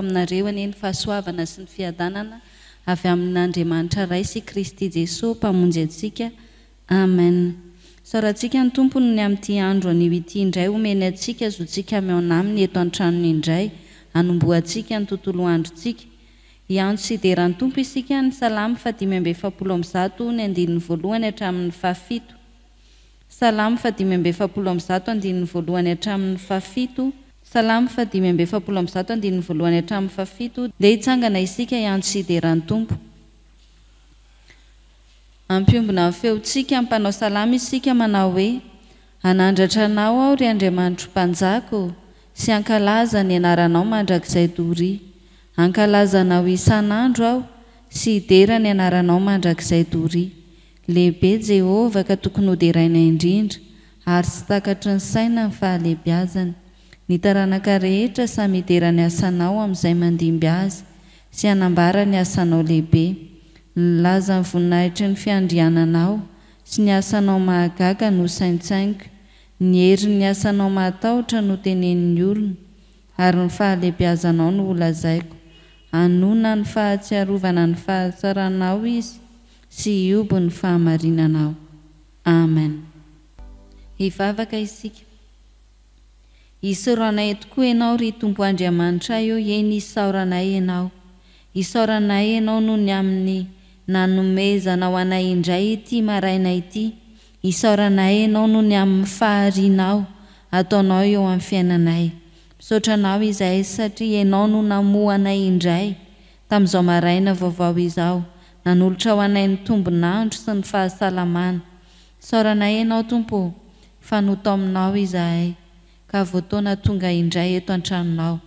aminareo aneny fahasoavana sy ny fiadanana avy amin'Andriamanitra Ray sy Kristy Jesosy mpamonjy antsika. Amen. Saorantsika ny tompony ny amin'ity andro anio ity indray omeny antsika azontsika miaona aminy eto an-tranony indray hanomboantsika ny tontolo androntsika. Iantso sy deran'ny tompo isika ny salamy 570 ny andininy voalohany hatramin'ny fahafito. Salamy 570 andininy voalohany hatramin'ny fahafito. Salamy 570 andininy voalohany hatramin'ny fahafito. Dia hitsangana isika iantso sy deran'ny tompo. Ampiombona amin'ny feontsika ampanao salamy isika manao hoe: anandratra anao aho ry Andriamanitro mpanjako, sy ankalaza ny anaranao mandrakizay doria. Ankalazanao isan'andro aho, sy hidera ny anaranao mandrakizay doria. Lehibe Jehovah ka tokony hoderaina indrindra, ary sy takatry ny saina ny fahalehibiazany. Ny taranaka rehetra samy hidera ny asanao amin'izay mandimby azy, sy hanambara ny asanao lehibe. Nilaza ny voninahitry ny fiandriananao, sy ny asanao mahagaga no saintsainiko. Ny hery ny asanao mahatahotra no tenenin'ny olona, ary ny fahalehibiazanao no holazaiko. Anona ny fahatsiarovana ny fahatsaranao izy, sy hiobo ny fahamarinanao. Amen. Hivavaka isika. Isaoranay tokoa ianao ry Tompo Andriamanitra io, eny isaoranay ianao. Isaoranay ianao noho ny amin'ny nanomezanao anay indray ity maraina ity. Isaoranay ianao noho ny amin'ny faharinao ataonao eo amin'ny fiainanay. Misaotranao izahay satria ianao no namoa anay indray tamin'izao maraina vaovao izao, nanolotra ho anay ny tombonandro sy ny fahasalamana. Isaoranay ianao Tompo, fanoto aminao izahay, ka voatoana tonga indray eto an-tranonao.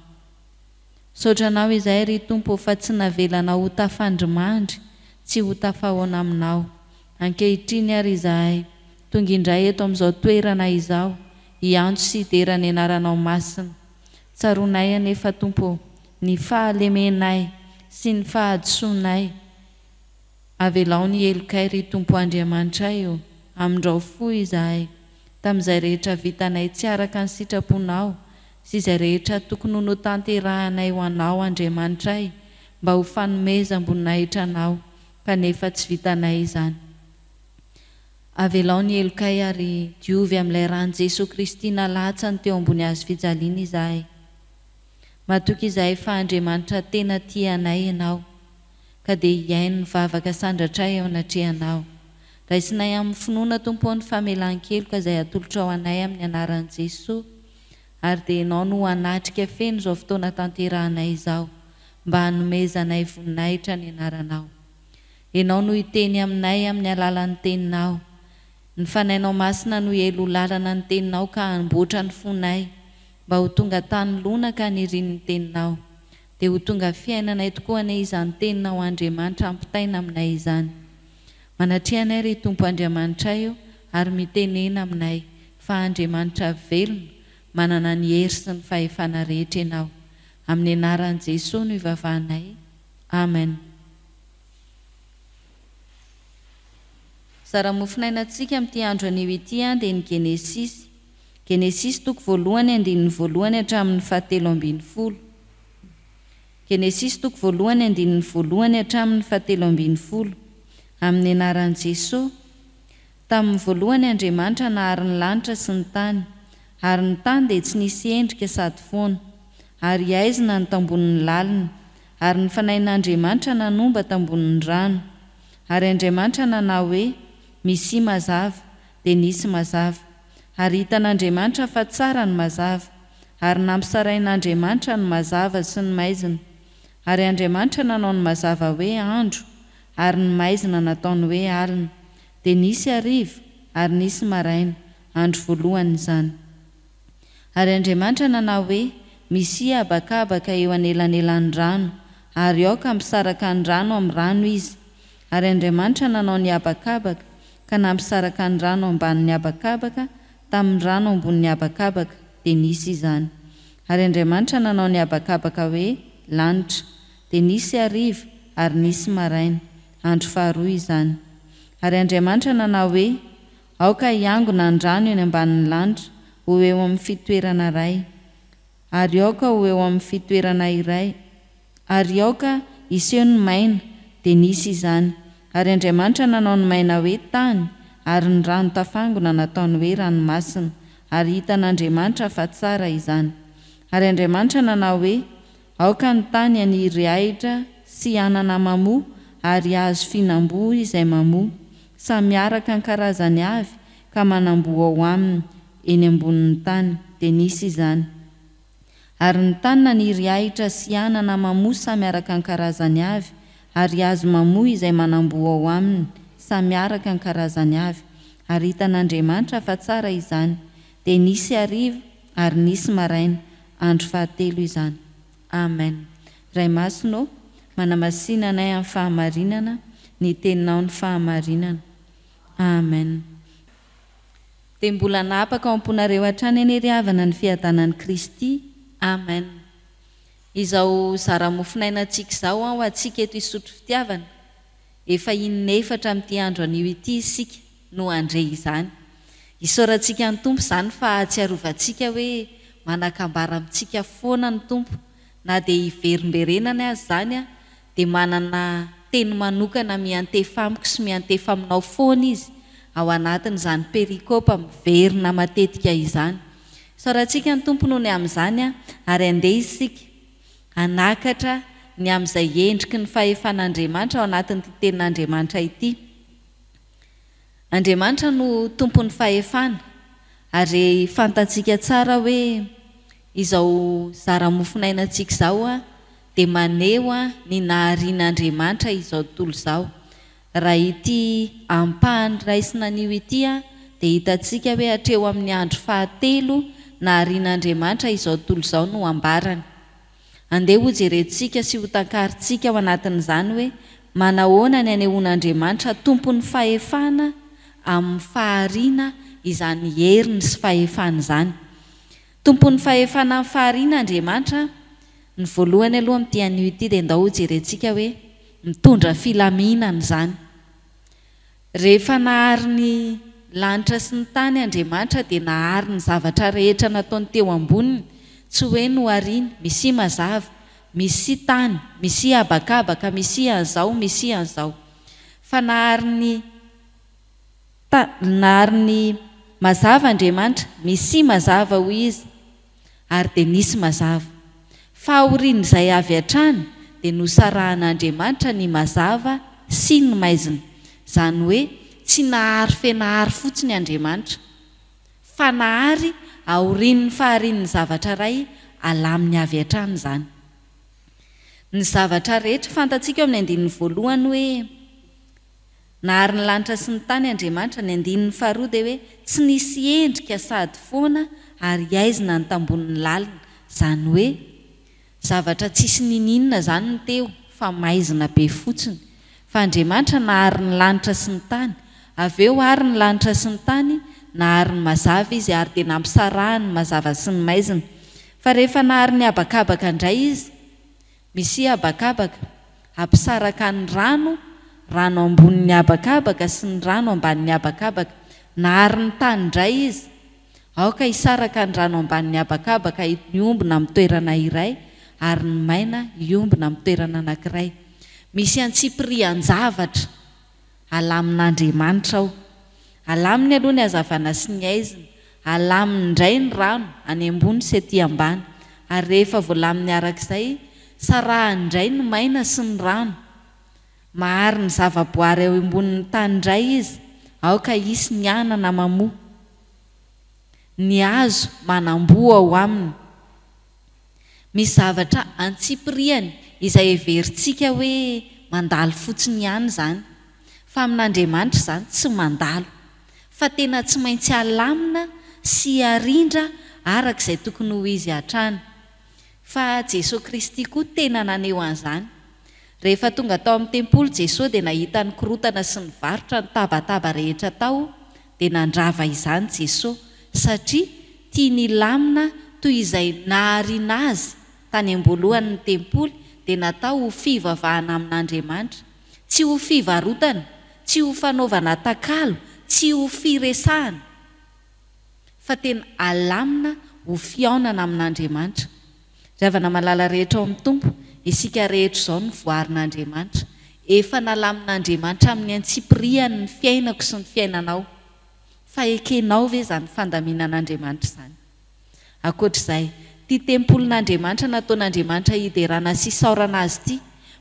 Misaotranao izahay ry Tompo fa tsy navelanao ho tafandrimandry, tsy ho tafahoana aminao. Ankehitriny ary izahay tonga indray eto amin'izao toerana izao, iantso sy hidera ny anaranao masina. Tsaronay anefa Tompo ny fahalemenay sy ny fahadisoanay. Avelao ny elokay ry Tompo Andriamanitra io, amin'irao fo izahay tamin'izay rehetra vitanay tsy araka ny sitraponao, sy izay rehetra tokony ho tanterahanay ho anao Andriamanitra ay, mba ho fanomeza amboninahitranao, kanefa tsy vitanay izany. Avelao ny elokay ary diovy amin'ilay rany Jesosy Kristy nalatsany teo ambony hazo fijaliana izahay. Matoky izahay fa Andriamanitra tena tianay ianao, ka dia hiaino ny vavaka sandratray ao anatrehanao. Raisinay amin'ny finoana Tompo ny famelan-keloka izay atolotra ao anay amin'ny anaran'i Jesosy, ary dia ianao no hanatrika feno izao fotoana tanterahanay izao, mba hanomezanay voninahitra ny anaranao. Ianao no hiteny aminay amin'ny alalan'ny teninao. Ny fanainao masina no elo lalana ny teninao ka hanamboatra ny fonay, mba ho tonga tany lonaka ny rinin'ny teninao. Dia ho tonga fiainanay tokoa ane izany teninao Andriamanitra ampitaina aminay izany. Manatrianay ry Tompo Andriamanitra io, ary mitenena aminay fa Andriamanitra velona, manana ny hery sy ny fahefana rehetra ianao. Amin'ny anaran'i Jesosy no ivavahanay. Amen. Zara-mofinainantsika amin'ity andro anio ity dia ny Genesisy. Genesisy toko voalohany andininy voalohany hatramin'ny 17. Genesisy toko voalohany andininy voalohany hatramin'ny 17. Amin'ny anaran'i Jesosy. Tamin'ny voalohany Andriamanitra nahary ny lanitra sy ny tany, ary ny tany dia tsy nisy endrika sady foana, ary aizina ny tambonin'ny lalina, ary ny fanahin'Andriamanitra nanomba tambonin'ny rano. Ary Andriamanitra nanao hoe: misy mazava, dia nisy mazava. Ary hitan'Andriamanitra fa tsara ny mazava, ary nampisarain'Andriamanitra ny mazava sy ny maizina. Ary Andriamanitra nanao ny mazava hoe andro, ary ny maizina nataony hoe alina. Dia nisy hariva, ary nisy maraina, andro voalohany izany. Ary Andriamanitra nanao hoe misy habakabaka eo anelanelan'ny rano, ary aoka misaraka ny rano amin'ny rano izy. Ary Andriamanitra nanao ny habakabaka, ka nampisaraka ny rano ambanin'ny habakabaka tamin'ny rano ambonin'ny habakabaka, dia nisy izany. Ary Andriamanitra nanao ny habakabaka hoe lanitra, dia nisy hariva ary nisy maraina, andro faharoa izany. Ary Andriamanitra nanao hoe aoka hiangona ny rano eny ambanin'ny lanitra, ho eo amin'ny fitoerana iray, ary aoka ho eo amin'ny fitoerana iray, ary aoka iseho ny maina dia nisy izany. Ary Andriamanitra nanao ny maina hoe tany, ary ny rano tafangona nataony hoe ranomasina, ary hitan'Andriamanitra fa tsara izany. Ary Andriamanitra nanao hoe aoka ny tany haniry ahitra sy anana mamoa ary hazo fihinam-boa izay mamoa, samy araka ny karazany avy ka manamboa ao aminy eny ambonin'ny tany, dia nisy izany. Ary ny tany naniry ahitra sy anana mamoa samy araka ny karazany avy, ary hazo mamoa izay manamboa ao aminy samy araka ny karazany avy. Ary hitan'Andriamanitra fa tsara izany. Dia nisy hariva ary nisy maraina, andro fahatelo izany. Amen. Ray masonao manamasinana anay amin'ny fahamarinana, ny teninao ny fahamarinana. Amen. Dia mbola napaka ao am-ponareo hatrany eny ry havana ny fiadanan'i Kristy. Amen. Izao zara-mofinainantsika izao ao antsika eto isotro fitiavana, efa inefatra amin'ity andro anio ity isika no andre izany. Isaorantsika ny Tompo izany fa atsiarovantsika hoe manakambara amintsika foana ny Tompo, na dia hiverimberenany azy izany dia manana teny manokana miantefa amiko sy miantefa aminao foana izy ao anatin'izany perikôpa miverina matetika izany. Isaorantsika ny Tompo noho ny amin'izany ary andeha isika anakatra ny amin'izay endriky ny fahefan'Andriamanitra ao anatin'ity tenin'Andriamanitra ity. Andriamanitra no tompon'ny fahefana, ary fantatsika tsara hoe izao zara-mofinainantsika izao dia maneho ny naharian'Andriamanitra izao tontolo izao. Raha ity ampahany raisina anio ity dia hitantsika hoe hatreo amin'ny andro fahatelo naharian'Andriamanitra izao tontolo izao no ambarany. Andeha ho jerentsika sy ho tankaritsika ao anatin'izany hoe manahoana ny anehoan'Andriamanitra tompon'ny fahefana amin'ny fahariana izany heriny sy fahefana izany. Tompon'ny fahefana amin'ny fahariana Andriamanitra, ny voalohany aloha amin'ity anio ity dia ndao ho jerentsika hoe mitondra filaminana izany. Rehefa nahary ny lanitra sy ny tany Andriamanitra dia nahary ny zavatra rehetra nataony teo amboniny, tsy hoe nohariany, misy mazava, misy tany, misy habakabaka, misy an'izao, misy an'izao. Fa nahary ny mazava Andriamanitra, misy mazava hoy izy, ary dia nisy mazava. Fa aorian'izay avy hatrany dia nosarahan'Andriamanitra ny mazava sy ny maizina. Izany hoe tsy nahary fenahary fotsiny Andriamanitra, fa nahary aorian'ny faharian'ny zavatra ray alaminy avy hatrany izany. Ny zavatra rehetra fantatsika eo amin'ny andinin'ny voalohany hoe nahary ny lanitra sy ny tany Andriamanitra, ny andinin'ny faharoa dia hoe tsy nisy endrika sady foana ary aizina ny tambonin'ny lalina. Izany hoe zavatra tsisy nininona izany ny teo, fa maizina be fotsiny. Fa Andriamanitra nahary ny lanitra sy ny tany, avy eo ary ny lanitra sy ny tany nahary ny mazava izy, ary dia nampisarahany mazava sy ny maizina. Fa rehefa nahary ny habakabaka indray izy, misy habakabaka ampisaraka ny rano ambonin'ny habakabaka sy ny rano ambanin'ny habakabaka. Nahary ny tany indray izy, aoka hisaraka ny rano ambanin'ny habakabaka iombona amin'ny toerana iray, ary ny maina iombona amin'ny toerana anankiray. Misy antsipirian-javatra alamin'Andriamanitra ao. Alaminy aloha ny hazavana sy ny aizina, alaminy indray ny rano any ambony sy aty ambany, ary rehefa voalaminy arak'izay sarahany indray ny maina sy ny rano. Mahary ny zavaboary ao ambonin'ny tany indray izy, aoka hisy ny anana mamoa, ny hazo manamboa ao aminy. Misy zavatra antsipiriany izay heverintsika hoe mandalo fotsiny ihany izany, fa amin'Andriamanitra izany tsy mandalo, fa tena tsy maintsy alamina sy arindra arak'izay tokony ho izy hatrany. Fa Jesosy Kristy koa tena naneho an'izany. Rehefa tonga tao amin'ny tempoly Jesosy dia nahita ny korotana sy ny varotra, ny tabataba rehetra tao, dia nandrava izany Jesosy, satria tia ny lamina toy izay nahariana azy tany am-boalohan'ny tempoly, dia natao ho fivavahana amin'Andriamanitra, tsy ho fivarotana, tsy ho fanaovana takalo, tsy ho firesahana, fa tena alamina ho fiaonana amin'Andriamanitra. Ravana malala rehetra ao amin'ny Tompo, isika rehetra izao ny voarin'Andriamanitra. Efa nalamin'Andriamanitra amin'ny antsipiriany ny fiainako sy ny fiainanao. Fa ekenao ve izany fandaminan'Andriamanitra izany? Ankoatr'izay, ty tempolin'Andriamanitra nataon'Andriamanitra hiderana sy hisaorana azy ity,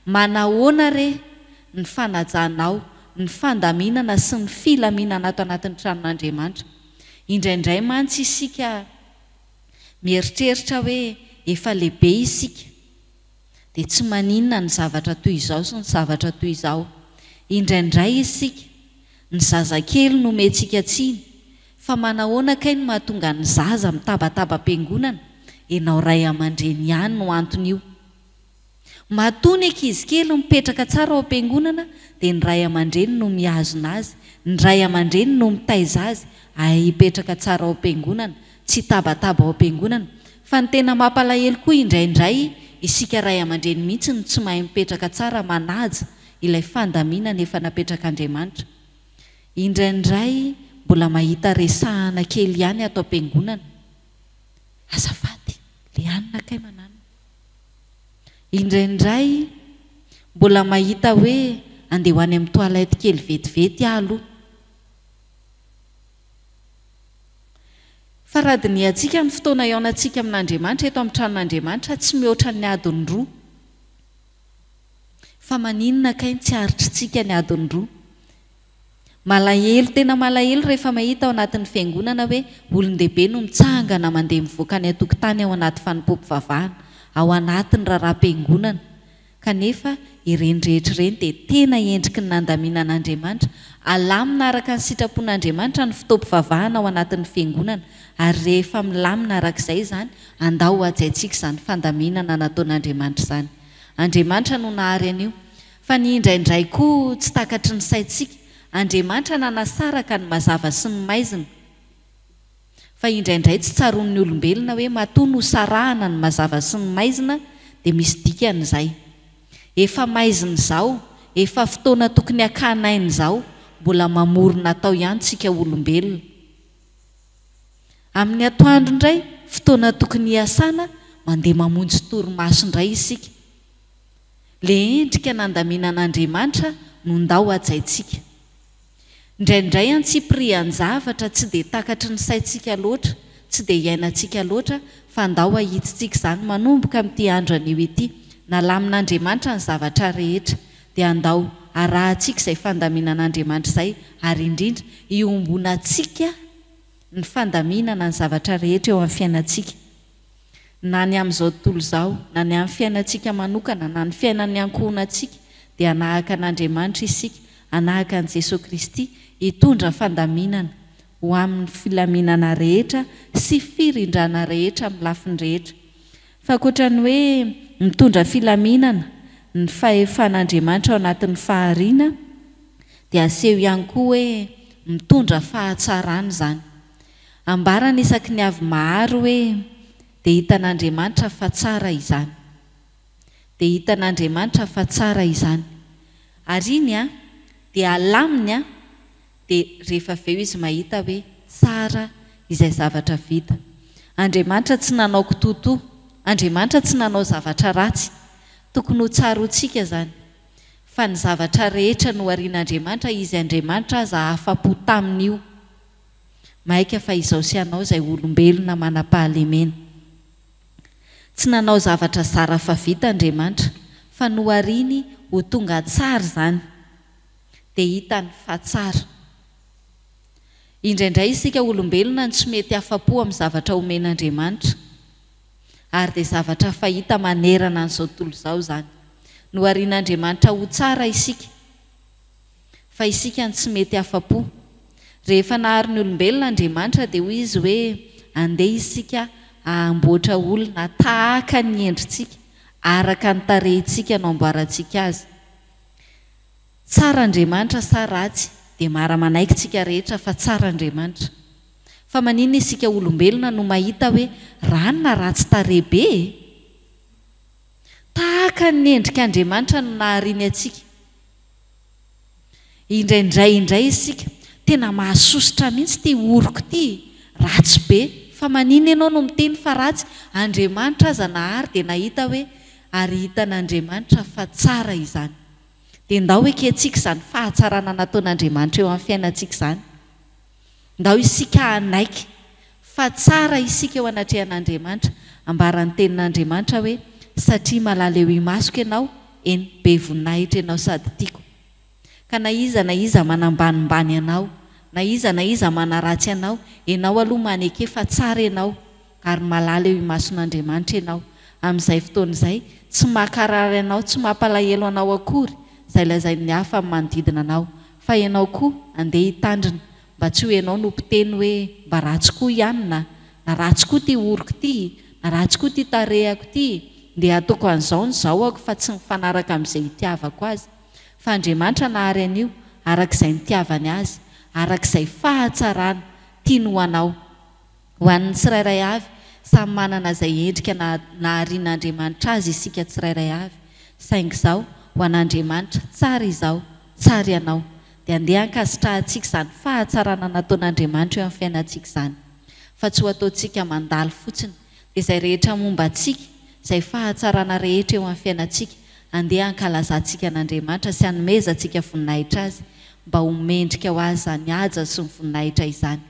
manahoana re ny fanajanao, ny fandaminana sy ny filaminana ato anatin'ny tranon'Andriamanitra? Indraindray mantsy isika mieritreritra hoe efa lehibe isika, dia tsy maninona ny zavatra toy izao sy ny zavatra toy izao. Indraindray isika ny zazakely no omentsika tsiny, fa manahoana kay no mahatonga ny zaza mitabataba-piangonana? Ianao ray aman-dreny ihany no antony io. Matoa ny ankizy kely mipetraka tsara ao am-piangonana, dia ny ray aman-dreny no mihazona azy, ny ray aman-dreny no mitaiza azy hipetraka tsara ao am-piangonana, tsy tabataba ao am-piangonana. Fa ny tena mampalahelo koa indraindray isika ray aman-dreny mihitsy no tsy mahay mipetraka tsara, manaja ilay fandaminana efa napetrak'Andriamanitra. Indraindray mbola mahita resahana kely ihany ato am-piangonana. Azafady, le anina kay manana. Indraindray mbola mahita hoe andeha ho any amin'ny toalette kely vetivety aloha. Fa raha diniantsika ny fotoana iaonantsika amin'Andriamanitra eto amin'ny tranon'Andriamanitra tsy mihoatra ny adiny roa. Fa maninona kay tsy aritritsika ny adiny roa? Malahelo, tena malahelo rehefa mahita ao anatin'ny fiangonana hoe olon-dehibe no mitsangana mandeha mivoaka ny atokotany ao anaty fanimpom-pivavahana, ao anatin'ny raharaham-piangonana. Kanefa ireny rehetra ireny dia tena endriky ny nandaminan'Andriamanitra. Alamina araka ny sitrapon'Andriamanitra ny fotoam-pivavahana ao anatin'ny fiangonana, ary rehefa milamina arak'izay izany, andao ho ajaintsika izany fandaminana nataon'Andriamanitra izany. Andriamanitra no nahary an'io. Fa ny indraindray koa tsy takatry ny saintsika, Andriamanitra nanasaraka ny mazava sy ny maizina. Fa indraindray tsy tsaroan'ny olombelona hoe matoa no sarahana ny mazava sy ny maizina, dia misy dikan'izay. Efa maizina izao, efa fotoana tokony hakanaina izao, mbola mamorona atao ihany tsika olombelona. Amin'ny atoandro indray, fotoana tokony hiasana, mandeha mamonjy torimaso indray isika. Le endrika nandaminan'Andriamanitra no ndao ajaintsika. Indraindray antsipiriany zavatra tsy dia takatry ny saintsika loatra, tsy dia iainantsika loatra, fa ndao ahitsitsika izany manomboka amin'ity andro anio ity. Nalamin'Andriamanitra ny zavatra rehetra, dia andao arahantsika izay fandaminan'Andriamanitra izay, ary indrindra iombonantsika ny fandaminana ny zavatra rehetra eo amin'ny fiainantsika. Na ny amin'izao tontolo izao, na ny amin'ny fiainantsika manokana, na ny fiainan'ny ankohonantsika, dia anahaka an'Andriamanitra isika, anahaka an'i Jesosy Kristy, hitondra fandaminana ho amin'ny filaminana rehetra sy firindrana rehetra amin'ny lafiny rehetra. Fa ankoatran'ny hoe mitondra filaminana ny fahefan'Andriamanitra ao anatin'ny fahariana, dia aseho ihany koa hoe mitondra fahatsarana izany. Ambarana isaky ny avy maharo hoe dia hitan'Andriamanitra fa tsara izany. Dia hitan'Andriamanitra fa tsara izany. Ary iny dia alaminy dia rehefa avy eo izy mahita hoe tsara izay zavatra vita. Andriamanitra tsy nanao kitoto, Andriamanitra tsy nanao zavatra ratsy, tokony ho tsara ho tsika izany. Fa ny zavatra rehetra no arian'Andriamanitra, izy Andriamanitra aza afa-po tamin'io. Maika fa izao sy anao izay olombelona manam-pahalemena. Tsy nanao zavatra zara fa vita Andriamanitra, fa no ariany ho tonga tsara izany, dia hitany fa tsara. Indraindray isika olombelona tsy mety afa-po amin'ny zavatra omen'Andriamanitra, ary dia zavatra fahita manerana an'izao tontolo izao izany. No arian'Andriamanitra ho tsara isika, fa isika tsy mety afa-po. Rehefa nahary ny olombelona Andriamanitra dia hoy izy hoe andeha isika amboatra olona tahaka ny endritsika, araka ny tarehintsika no amboarantsika azy. Tsara Andriamanitra sa ratsy, dia mara-manaiky tsika rehetra fa tsara Andriamanitra. Fa maninona isika olombelona no mahita hoe ranona ratsy tarehibe? Tahaka ny endrik'Andriamanitra no nahariany atsika. Indraindray isika tena mahasositra mihitsy ty oroko ty, ratsy be. Fa maninona ianao no miteny fa ratsy? Andriamanitra aza nahary dia nahita hoe ary hitan'Andriamanitra fa tsara izany. Dia ndao eketsika izany fahatsarana nataon'Andriamanitra eo amin'ny fiainantsika izany. Ndao isika hanaiky fa tsara isika eo anatrehan'Andriamanitra. Ambaran'ny tenin'Andriamanitra hoe satria malala eo imasoko ianao, eny be voninahitra ianao sady tiako. Ka na iza manambanimbany ianao, na iza manaratsy ianao, ianao aloha maneke fa tsara ianao ary malala eo imason'Andriamanitra ianao. Amin'izay fotoana izay tsy mahakarary ianao, tsy mampalahelo anao akory izay lazain'ny hafa amin'ny manodidina anao, fa ianao koa andeha hitandrina mba tsy ho ianao no mpiteny hoe mba ratsy koa ihany na ratsy koa ty oriko ty, na ratsy koa ty tarehako ty, dia ataoko an'izao n'izao ako fa tsy mifanaraka amin'izay hitiavako azy. Fa Andriamanitra nahary an'io arak'izay nitiavany azy, arak'izay fahatsarana tiany ho anao. Ho an'ny tsirairay avy samy manana izay endrika naharian'Andriamanitra azy isika tsirairay avy. Saingy izao ho an'Andriamanitra tsara izao, tsara ianao. Dia andeha hankasitrahantsika izany fahatsarana nataon'Andriamanitra eo amin'ny fiainantsika izany. Fa tsy ho ataontsika mandalo fotsiny. Dia izay rehetra momba antsika, izay fahatsarana rehetra eo amin'ny fiainantsika, andeha hankalazantsika an'Andriamanitra sy hanomezantsika voninahitra azy mba ho mendrika ho azy zany haja sy ny voninahitra izany.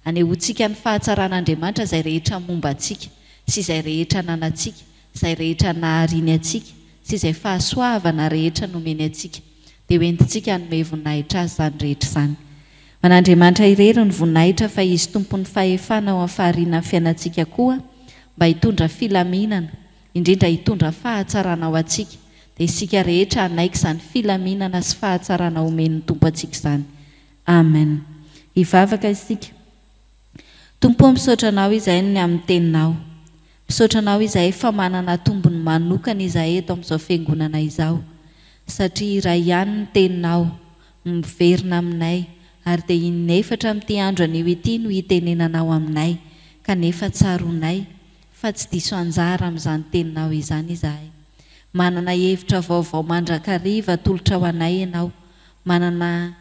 Anehoantsika ny fahatsaran'Andriamanitra izay rehetra momba antsika sy izay rehetra nanantsika, izay rehetra nahariany antsika sy izay fahasoavana rehetra nomeny antsika. Dia hoentintsika hanome voninahitra azy zany rehetra izany. Man'Andriamanitra irery ny voninahitra fa izy tompon'ny fahefana ao amin'ny fahariana fiainantsika koa mba hitondra filaminana, indrindra hitondra fahatsarana ao antsika. Dia isika rehetra hanaiky izany filaminana sy fahatsarana omen'ny Tompo antsika izany. Amen. Hivavaka isika. Tompo, misaotra anao izahay ny amin'ny teninao. Misaotra anao izahay fa manana tombony manokana izahay eto amin'izao fiangonana izao. Satria iray ihany ny teninao miverina aminay, ary dia inefatra amin'ity andro anio ity no hitenenanao aminay, kanefa tsaronay fa tsy diso anjara amin'izany teninao izany izahay. Manana hevitra vaovao mandrakariva tolotra ho anay ianao, manana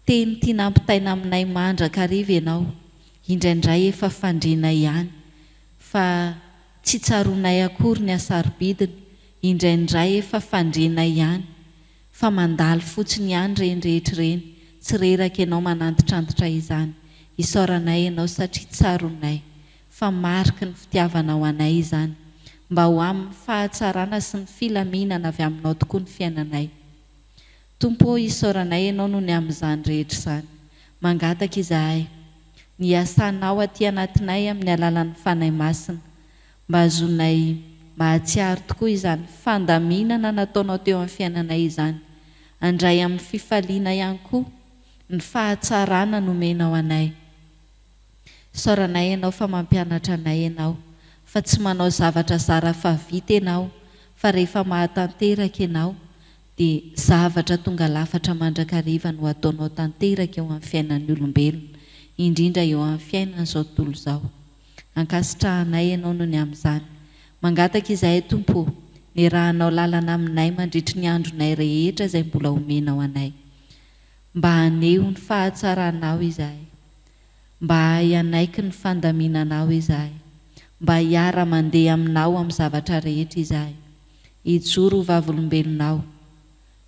teny tia nampitaina aminay mandrakariva ianao. Indraindray efa fandriana ihany fa tsy tsaronay akory ny asarobidiny, indraindray efa fandriana ihany fa mandalo fotsiny ihany reny rehetra reny, tsy reraka ianao manantitrantitra izany. Isaoranay ianao satria tsaronay, fa mariky ny fitiavanao anay izany, mba ho amin'ny fahatsarana sy ny filaminana avy aminao tokoa ny fiainanay. Tompo, isaoranay ianao noho ny amin'izany rehetra izany. Mangataka izahay ny asanao aty anatinay amin'ny alalan'ny fanahy masina, mba azonay mahatsiaro tokoa izany fandaminana nataonao teo amin'ny fiainanay izany. Andray amin'ny fifaliana ihany koa ny fahatsarana nomenao anay. Isaoranay ianao fa mampianatra anay ianao, fa tsy manao zavatra zara fa vita ianao, fa rehefa mahatanteraka ianao dia zavatra tonga lafatra mandrakariva no ataonao tanteraka eo amin'ny fiainan'ny olombelona, indrindra eo amin'ny fiainan'izao tontolo izao. Ankasitrahanay ianao noho ny amin'izany. Mangataka izahay Tompo, ny rahanao lalana aminay mandritry ny andronay rehetra izay mbola omenao anay. Mba haneho ny fahatsaranao izahay, mba hianaiky ny fandaminanao izahay, mba hiara mandeha aminao amin'ny zavatra rehetra izahay. Hijoro ho vavolombelonao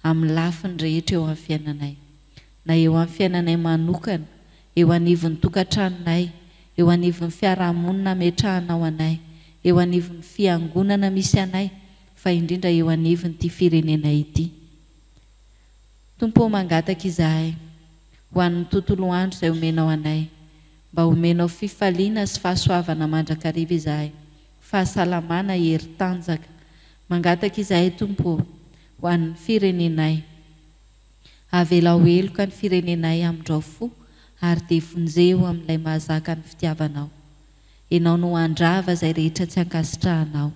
amin'ny lafiny rehetra eo amin'ny fiainanay, na eo amin'ny fiainanay manokana, eo anivon'ny tokantranonay, eo anivon'ny fiarahamonina metrahanao anay, eo anivon'ny fiangonana misy anay, fa indrindra eo anivon'ity firenenay ity. Tompo, mangataka izahay ho an'ny tontolo andro izay omenao anay, mba omenao fifaliana sy fahasoavana mandrakariva izahay, fahasalamana heri-tanjaka. Mangataka izahay Tompo ho an'ny firenenay, avela ho eloka ny firenenay amin'izao fo, ary dia vonjeo amin'ilay mahazaka ny fitiavanao. Ianao no andrava izay rehetra tsy ankasitrahanao.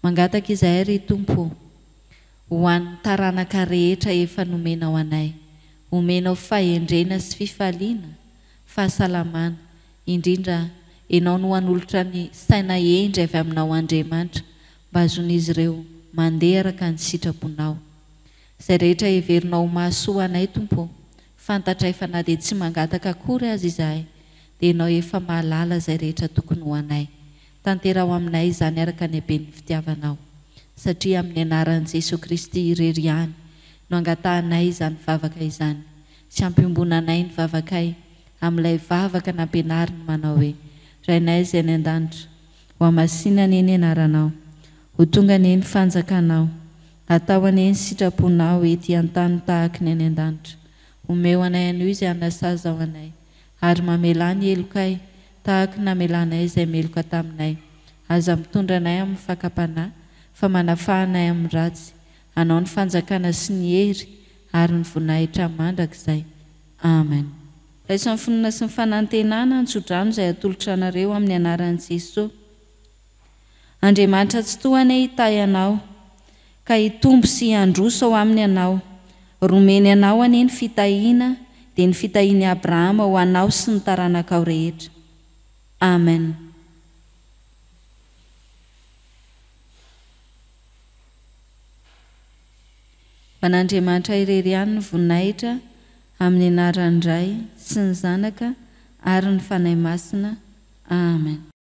Mangataka izahay ry Tompo ho an'ny taranaka rehetra efa nomenao anay, omenao fahendrena sy fifaliana, fahasalamana, indrindra ianao no hanolotra ny saina endry avy aminao Andriamanitra, mba azon'izy ireo mandeha araka ny sitraponao. Izay rehetra heverinao mahasoa anay Tompo, fantatray fa na dia tsy mangataka akory azy izahay, dia ianao efa mahalala izay rehetra tokony ho anay. Tanterao aminay izany araka ny haben'ny fitiavanao. satria amin'ny anaran'i Jesosy Kristy irery ihany no angatahanay izany vavaka izany sy ampiomboananay ny vavakay amin'ilay vavaka nampianariny manao hoe rainay izay ny an-danitra ho amasinany eny anaranao ho tonga ny eny fanjakanao atao any eny sitraponao ety an-tany tahaka ny any an-danitra omeo anay anio izay anasaza ao anay ary mamela ny elokay tahaka namelanay izay meloka taminay aza mitondra anay amin'ny fakapanahy fa manafahanay amin'ny ratsy anao ny fanjakana sy ny hery ary ny voninahitra mandrakizay amen. Raiso amin'ny fonona sy ny fanantenana antsodrano izay atolotra anareo amin'ny anaran'i Jesosy. Andriamanitra tsy tohany hitahy anao ka hitombo sy handroso ao aminy anao, romeny anao any ny fitahiana dia ny fitahiany Abrahama ho anao sy ny taranakao rehetra. Amen. Man'Andriamanitra irery ihany ny voninahitra amin'ny anaran'ny Ray sy ny Zanaka ary ny fanahy masina. Amen.